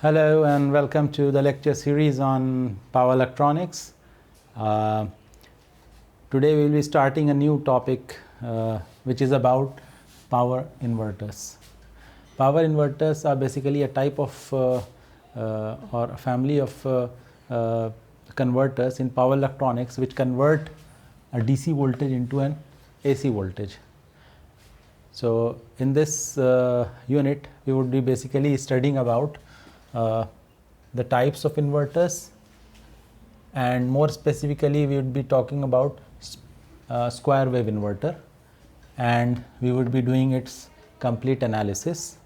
Hello and welcome to the lecture series on power electronics. Today we will be starting a new topic which is about power inverters. Power inverters are basically a type of or a family of converters in power electronics which convert a DC voltage into an AC voltage. So in this unit we would be basically studying about the types of inverters, and more specifically we would be talking about square wave inverter, and we would be doing its complete analysis.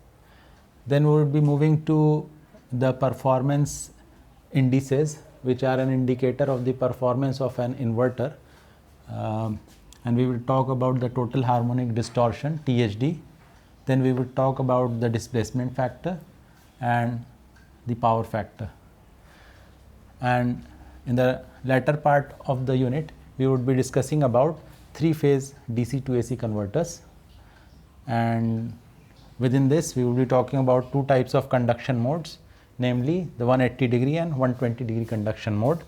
Then we would be moving to the performance indices, which are an indicator of the performance of an inverter, and we will talk about the total harmonic distortion, THD. Then we will talk about the displacement factor and the power factor. And in the latter part of the unit we would be discussing about three-phase DC to AC converters, and within this we will be talking about two types of conduction modes, namely the 180 degree and 120 degree conduction mode,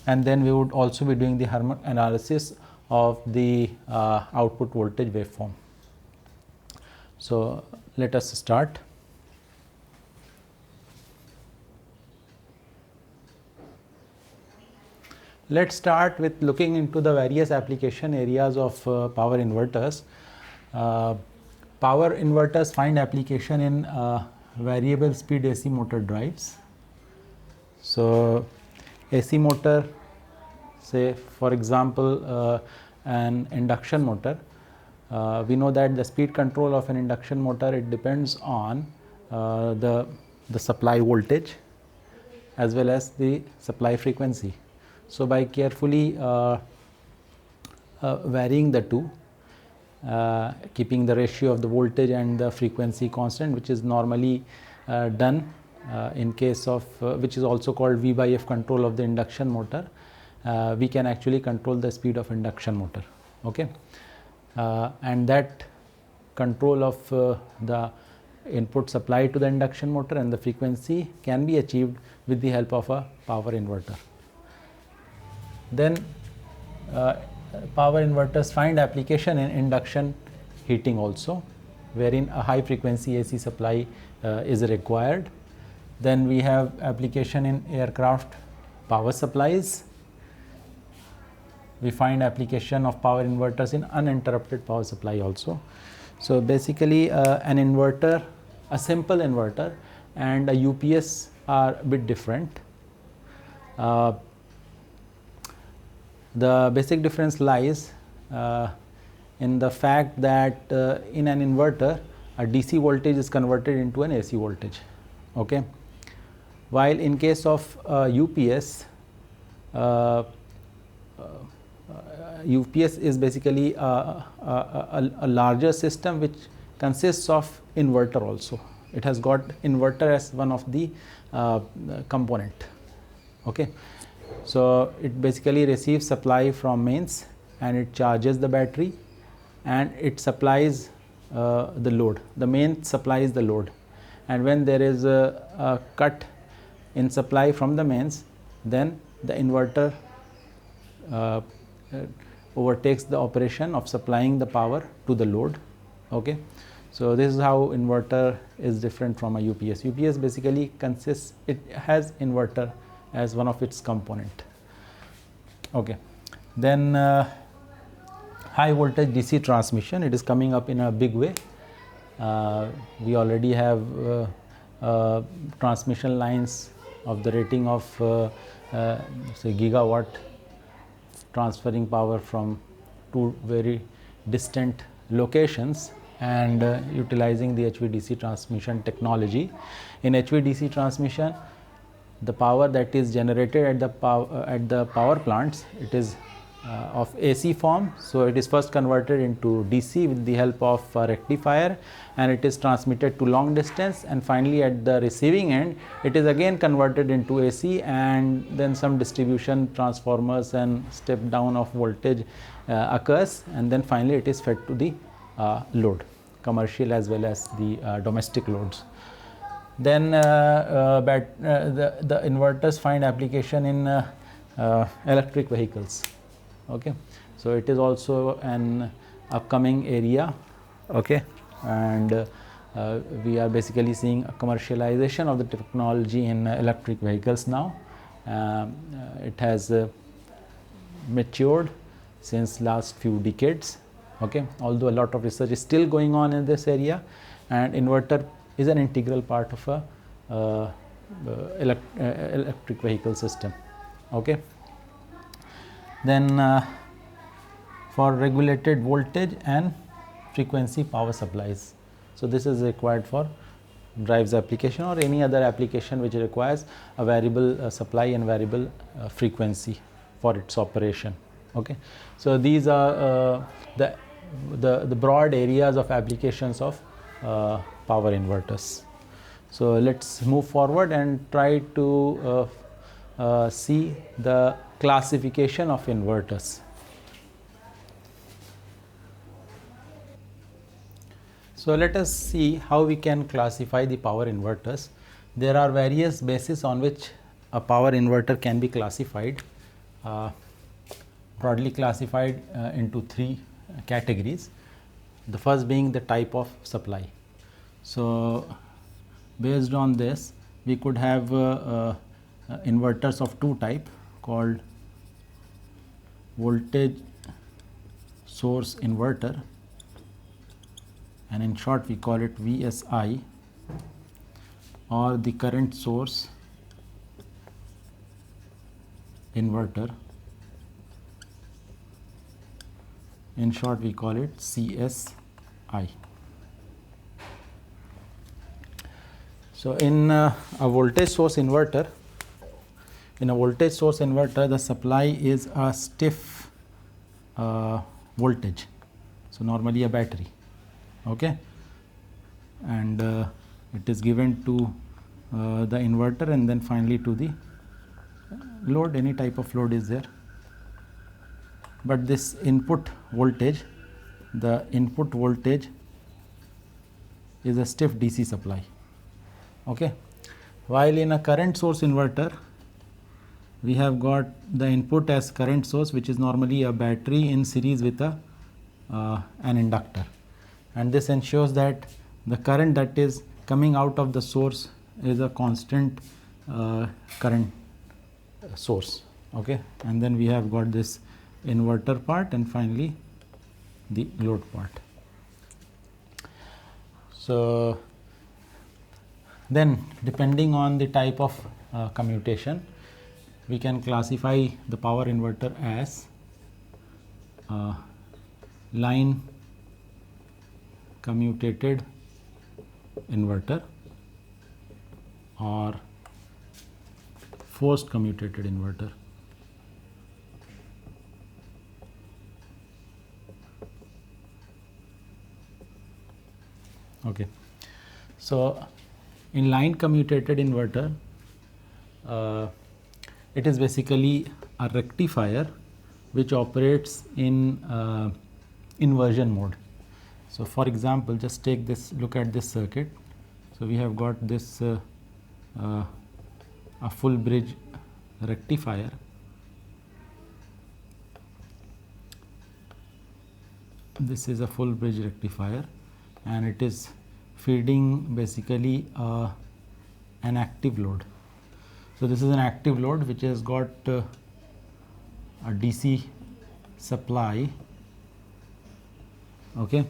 and then we would also be doing the harmonic analysis of the output voltage waveform. So let us start. Let's start with looking into the various application areas of power inverters. Power inverters find application in variable speed AC motor drives. So AC motor, say for example an induction motor, we know that the speed control of an induction motor, it depends on the supply voltage as well as the supply frequency. So by carefully varying the two, keeping the ratio of the voltage and the frequency constant, which is normally done in case of which is also called V by F control of the induction motor, we can actually control the speed of induction motor. Okay, and that control of the input supply to the induction motor and the frequency can be achieved with the help of a power inverter. Then power inverters find application in induction heating also, wherein a high frequency AC supply is required. Then we have application in aircraft power supplies. We find application of power inverters in uninterrupted power supply also. So basically an inverter, a simple inverter and a UPS are a bit different. The basic difference lies in the fact that in an inverter a DC voltage is converted into an AC voltage. Okay, while in case of UPS, UPS is basically a larger system which consists of inverter also. It has got inverter as one of the component. Okay, so it basically receives supply from mains and it charges the battery and it supplies the load. The main supplies the load, and when there is a cut in supply from the mains, then the inverter overtakes the operation of supplying the power to the load. Okay, so this is how inverter is different from a UPS. UPS basically consists, it has inverter as one of its component. Okay, then high voltage DC transmission, it is coming up in a big way. We already have transmission lines of the rating of say gigawatt, transferring power from two very distant locations and utilizing the HVDC transmission technology. In HVDC transmission, the power that is generated at the power plants, it is of AC form, so it is first converted into DC with the help of a rectifier, and it is transmitted to long distance, and finally at the receiving end it is again converted into AC, and then some distribution transformers and step down of voltage occurs, and then finally it is fed to the load, commercial as well as the domestic loads. Then the inverters find application in electric vehicles. Okay, so it is also an upcoming area. Okay, and we are basically seeing a commercialization of the technology in electric vehicles now. It has matured since last few decades. Okay, although a lot of research is still going on in this area, and inverter is an integral part of a electric vehicle system. Okay, then for regulated voltage and frequency power supplies, so this is required for drives application or any other application which requires a variable supply and variable frequency for its operation. Okay, so these are the broad areas of applications of power inverters. So let's move forward and try to see the classification of inverters. So let us see how we can classify the power inverters. There are various bases on which a power inverter can be classified, broadly classified into three categories. The first being the type of supply. So based on this, we could have inverters of two type called voltage source inverter, and in short we call it VSI, or the current source inverter, in short we call it CSI. So in a voltage source inverter, the supply is a stiff voltage, so normally a battery. Okay, and it is given to the inverter and then finally to the load. Any type of load is there, but this input voltage, the input voltage is a stiff DC supply. Okay, while in a current source inverter we have got the input as current source, which is normally a battery in series with an inductor, and this ensures that the current that is coming out of the source is a constant current source. Okay, and then we have got this inverter part and finally the load part. So then, depending on the type of commutation, we can classify the power inverter as line commutated inverter or forced commutated inverter. Okay, so in line commutated inverter, it is basically a rectifier which operates in inversion mode. So for example, just take this, look at this circuit. So we have got this a full bridge rectifier. This is a full bridge rectifier, and it is feeding basically an active load. So this is an active load which has got a DC supply. Okay,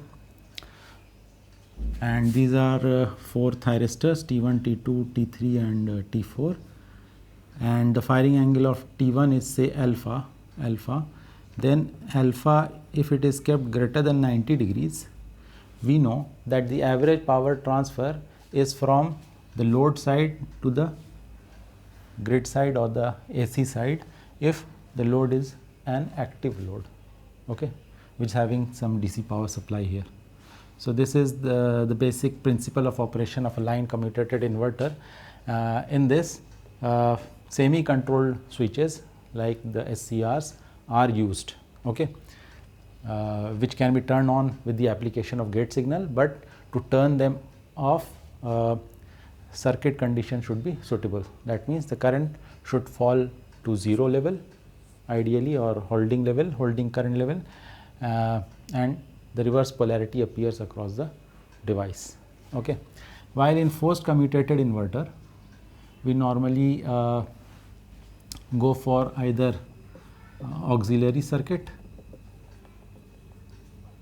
and these are 4 thyristors, T1, T2, T3 and T4, and the firing angle of T1 is say alpha. Then alpha, if it is kept greater than 90 degrees, we know that the average power transfer is from the load side to the grid side or the AC side if the load is an active load, okay, which is having some DC power supply here. So this is the basic principle of operation of a line commutated inverter. In this, semi-controlled switches like the SCRs are used, okay, which can be turned on with the application of gate signal, but to turn them off, circuit condition should be suitable. That means the current should fall to 0 level ideally, or holding current level, and the reverse polarity appears across the device. Okay. While in forced commutated inverter, we normally go for either auxiliary circuit,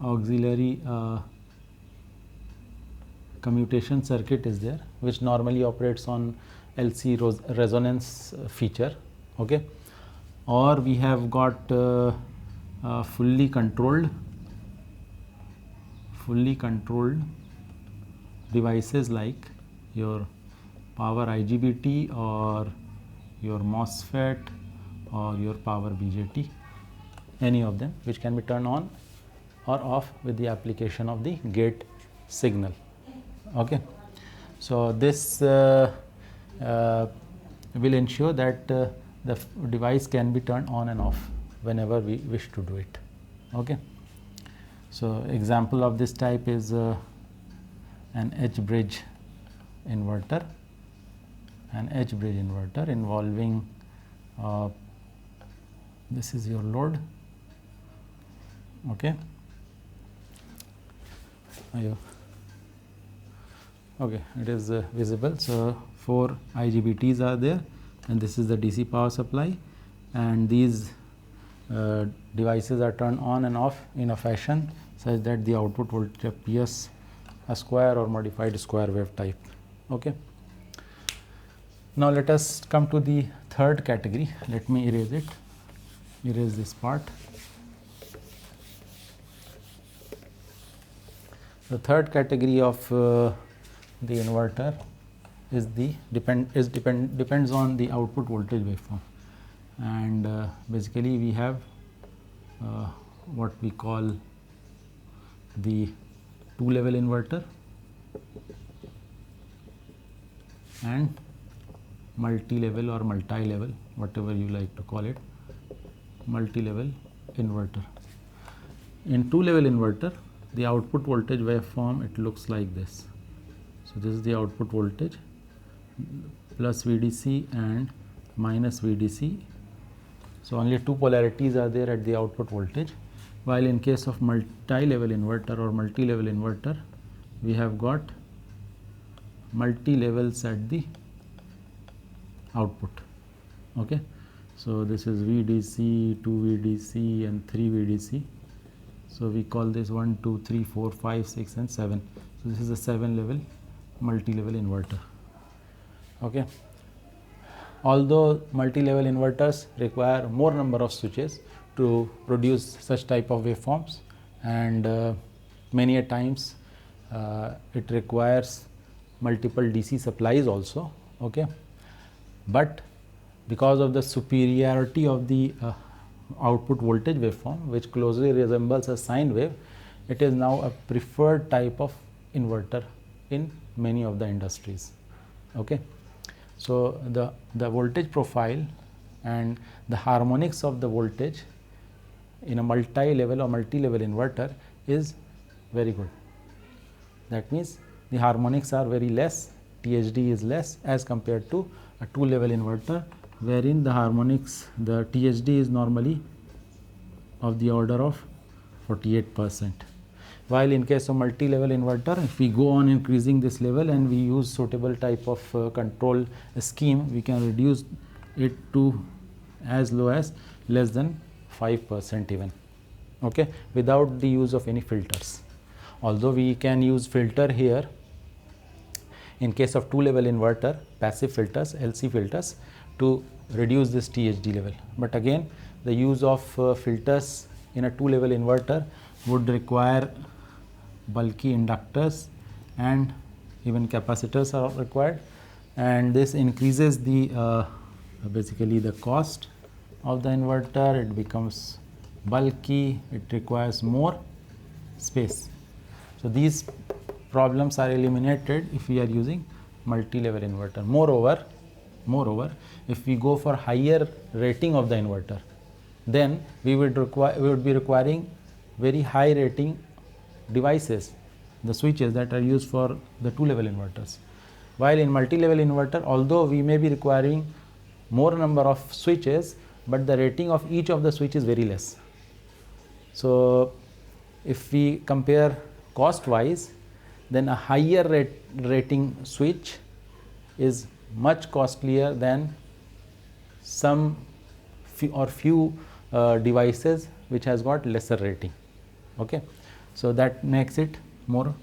auxiliary commutation circuit is there, which normally operates on LC resonance feature. Okay. Or we have got fully controlled devices like your power IGBT or your MOSFET or your power BJT, any of them, which can be turned on or off with the application of the gate signal. Okay. So this will ensure that the device can be turned on and off whenever we wish to do it. Okay. So example of this type is an H-bridge inverter, involving this is your load. Okay. Okay, it is visible. So 4 IGBTs are there, and this is the DC power supply, and these devices are turned on and off in a fashion such that the output voltage appears a square or modified square wave type. Okay. Now let us come to the third category. Let me erase this part. The third category of the inverter is depends on the output voltage waveform, and basically we have what we call the 2-level inverter and multi-level or multi-level, whatever you like to call it, multi-level inverter. In 2-level inverter, the output voltage waveform, it looks like this. So this is the output voltage, plus VDC and minus VDC. So only 2 polarities are there at the output voltage, while in case of multi-level inverter or multi-level inverter, we have got multi-levels at the output. Okay. So this is VDC, 2 VDC and 3 VDC. So we call this 1, 2, 3, 4, 5, 6 and 7. So this is a 7-level multi-level inverter. Okay. Although multi-level inverters require more number of switches to produce such type of waveforms, and many a times it requires multiple DC supplies also. Okay. But because of the superiority of the output voltage waveform, which closely resembles a sine wave, it is now a preferred type of inverter in many of the industries. Okay. So the voltage profile and the harmonics of the voltage in a multi-level or multi-level inverter is very good. That means the harmonics are very less, THD is less as compared to a 2-level inverter, wherein the harmonics, the THD is normally of the order of 48%. While in case of multi-level inverter, if we go on increasing this level and we use suitable type of control scheme, we can reduce it to as low as less than 5% even. Okay, without the use of any filters. Although we can use filter here in case of 2-level inverter, passive filters, LC filters, to reduce this THD level. But again, the use of filters in a 2-level inverter would require bulky inductors, and even capacitors are required, and this increases the basically the cost of the inverter. It becomes bulky, it requires more space. So these problems are eliminated if we are using multi-level inverter. Moreover, if we go for higher rating of the inverter, then we would be requiring very high rating devices, the switches that are used for the 2-level inverters. While in multi-level inverter, although we may be requiring more number of switches, but the rating of each of the switch is very less. So if we compare cost wise, then a higher rating switch is much costlier than some few devices which has got lesser rating. Okay, so that makes it more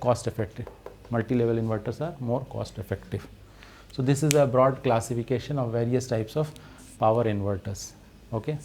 cost effective. Multi-level inverters are more cost effective. So this is a broad classification of various types of power inverters. Okay.